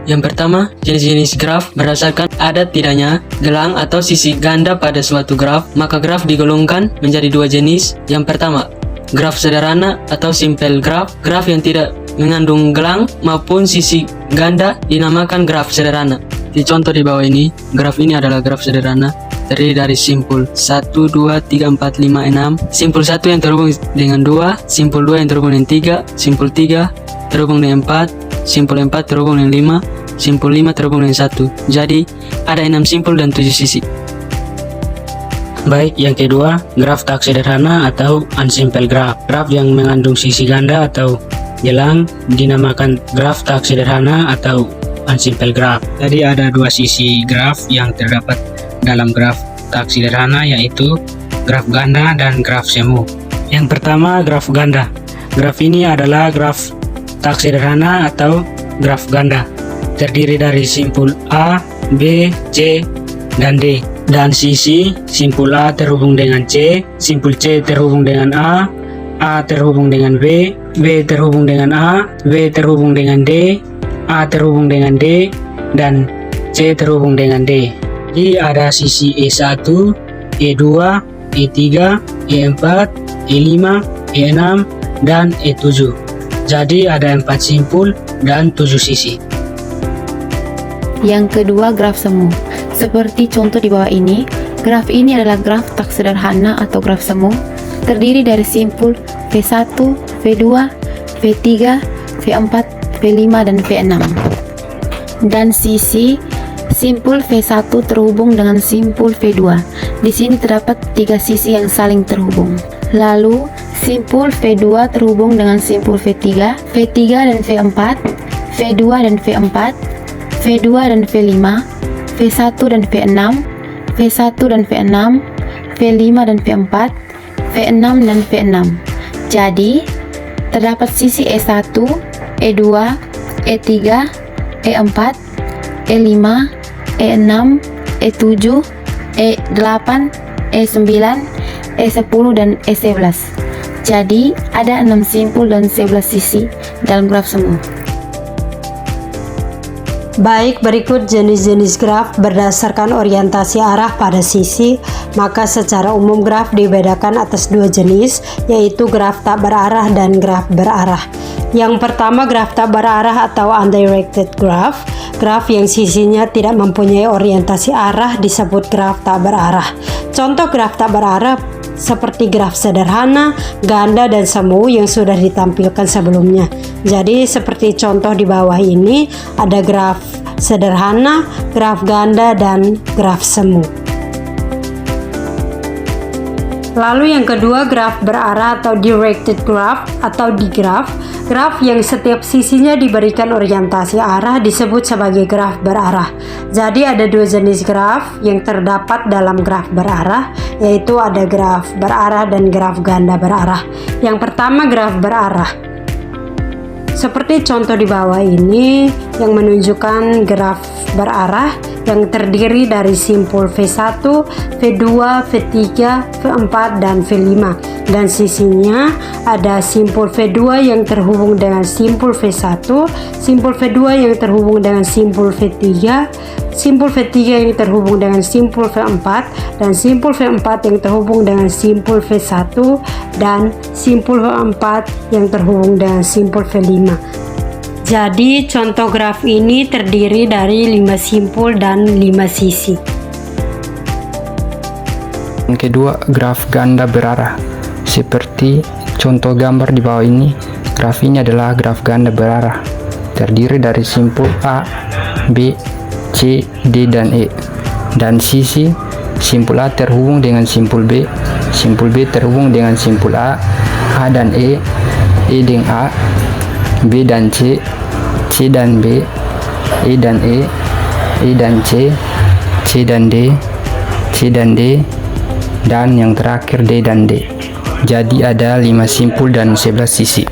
Yang pertama, jenis-jenis graf berdasarkan ada tidaknya gelang atau sisi ganda pada suatu graf, maka graf digolongkan menjadi dua jenis. Yang pertama, graf sederhana atau simple graf. Graf yang tidak mengandung gelang maupun sisi ganda dinamakan graf sederhana. Di contoh di bawah ini, graf ini adalah graf sederhana terdiri dari simpul 1, 2, 3, 4, 5, 6. Simpul 1 yang terhubung dengan 2, simpul 2 yang terhubung dengan 3, simpul 3 terhubung dengan 4, simpul 4 terhubung dengan 5, simpul 5 terhubung dengan 1. Jadi, ada 6 simpul dan 7 sisi. Baik, yang kedua, graf tak sederhana atau unsimple graph. Graf yang mengandung sisi ganda atau gelang dinamakan graf tak sederhana atau unsimple graph. Jadi ada dua sisi graf yang terdapat dalam graf tak sederhana, yaitu graf ganda dan graf semu. Yang pertama, graf ganda. Graf ini adalah graf tak sederhana atau graf ganda, terdiri dari simpul A, B, C, dan D. Dan sisi simpul A terhubung dengan C, simpul C terhubung dengan A terhubung dengan B terhubung dengan A, B terhubung dengan D, A terhubung dengan D, dan C terhubung dengan D. Jadi ada sisi E1, E2, E3, E4, E5, E6, dan E7. Jadi ada 4 simpul dan 7 sisi. Yang kedua, graf semu. Seperti contoh di bawah ini, graf ini adalah graf tak sederhana atau graf semu, terdiri dari simpul V1, V2, V3, V4, V5, dan V6. Dan sisi simpul V1 terhubung dengan simpul V2. Di sini terdapat 3 sisi yang saling terhubung. Lalu, simpul V2 terhubung dengan simpul V3, V3 dan V4, V2 dan V4, V2 dan V5, V1 dan V6, V1 dan V6, V5 dan V4, V6 dan V6. Jadi, terdapat sisi E1, E2, E3, E4, E5, E6, E7, E8, E9, E10, dan E11. Jadi, ada 6 simpul dan 11 sisi dalam graf semu. Baik, berikut jenis-jenis graf berdasarkan orientasi arah pada sisi. Maka secara umum graf dibedakan atas 2 jenis, yaitu graf tak berarah dan graf berarah. Yang pertama, graf tak berarah atau undirected graph. Graf yang sisinya tidak mempunyai orientasi arah disebut graf tak berarah. Contoh graf tak berarah seperti graf sederhana, ganda, dan semu yang sudah ditampilkan sebelumnya. Jadi seperti contoh di bawah ini ada graf sederhana, graf ganda, dan graf semu. Lalu yang kedua, graf berarah atau directed graph atau digraf. Graf yang setiap sisinya diberikan orientasi arah disebut sebagai graf berarah. Jadi ada 2 jenis graf yang terdapat dalam graf berarah, yaitu ada graf berarah dan graf ganda berarah. Yang pertama, graf berarah. Seperti contoh di bawah ini yang menunjukkan graf berarah yang terdiri dari simpul V1, V2, V3, V4, dan V5. Dan sisinya ada simpul V2 yang terhubung dengan simpul V1, simpul V2 yang terhubung dengan simpul V3, simpul V3 yang terhubung dengan simpul V4, dan simpul V4 yang terhubung dengan simpul V1, dan simpul V4 yang terhubung dengan simpul V5. Jadi contoh graf ini terdiri dari 5 simpul dan 5 sisi. Yang kedua, graf ganda berarah. Seperti contoh gambar di bawah ini, graf ini adalah graf ganda berarah, terdiri dari simpul A, B, C, D, dan E. Dan sisi simpul A terhubung dengan simpul B, Simpul B terhubung dengan simpul A dan E dengan A, B dan C dan B, E dan E dan C dan D, C dan D, dan yang terakhir D dan D. Jadi ada 5 simpul dan 11 sisi.